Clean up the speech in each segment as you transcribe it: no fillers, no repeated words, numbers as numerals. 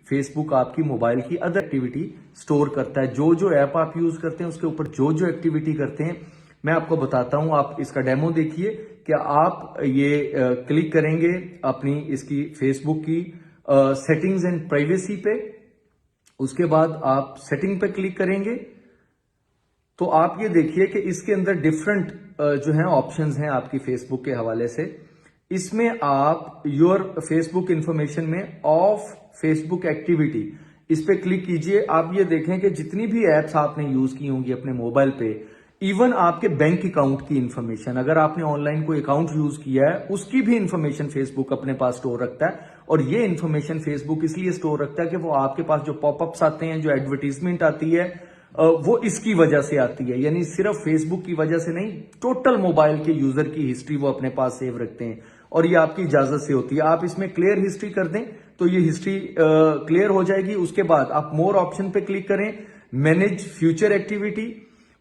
Facebook आपकी mobile की other activity store करता है। जो जो ऐप आप यूज करते हैं उसके ऊपर जो जो एक्टिविटी करते हैं मैं आपको बताता हूं। आप इसका डेमो देखिए कि आप ये क्लिक करेंगे अपनी इसकी फेसबुक की सेटिंग्स एंड प्राइवेसी पे। उसके बाद आप सेटिंग पे क्लिक करेंगे तो आप ये देखिए कि इसके अंदर डिफरेंट जो है ऑप्शंस हैं आपकी फेसबुक के हवाले से। इसमें आप योर फेसबुक इंफॉर्मेशन में ऑफ फेसबुक एक्टिविटी इस पे क्लिक कीजिए। आप ये देखें कि जितनी भी एप्स आपने यूज की होंगी अपने मोबाइल पे, इवन आपके बैंक अकाउंट की इंफॉर्मेशन, अगर आपने ऑनलाइन कोई अकाउंट यूज किया है उसकी भी इंफॉर्मेशन फेसबुक अपने पास स्टोर रखता है। और ये इंफॉर्मेशन फेसबुक इसलिए स्टोर रखता है कि वो आपके पास जो पॉपअप्स आते हैं, जो एडवर्टीजमेंट आती है, वो इसकी वजह से आती है। यानी सिर्फ फेसबुक की वजह से नहीं, टोटल मोबाइल के यूजर की हिस्ट्री वो अपने पास सेव रखते हैं और ये आपकी इजाजत से होती है। आप इसमें क्लियर हिस्ट्री कर दें तो ये हिस्ट्री क्लियर हो जाएगी। उसके बाद आप मोर ऑप्शन पे क्लिक करें, मैनेज फ्यूचर एक्टिविटी,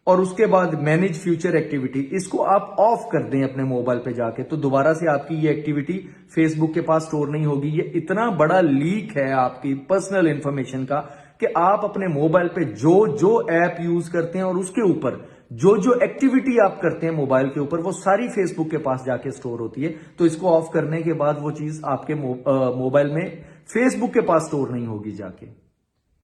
और उसके बाद मैनेज फ्यूचर एक्टिविटी इसको आप ऑफ कर दें अपने मोबाइल पे जाके, तो दोबारा से आपकी ये एक्टिविटी फेसबुक के पास स्टोर नहीं होगी। ये इतना बड़ा लीक है आपकी पर्सनल इंफॉर्मेशन का कि आप अपने मोबाइल पे जो जो ऐप यूज करते हैं और उसके ऊपर जो जो एक्टिविटी आप करते हैं मोबाइल के ऊपर, वो सारी फेसबुक के पास जाके स्टोर होती है। तो इसको ऑफ करने के बाद वो चीज आपके मोबाइल में फेसबुक के पास स्टोर नहीं होगी जाके।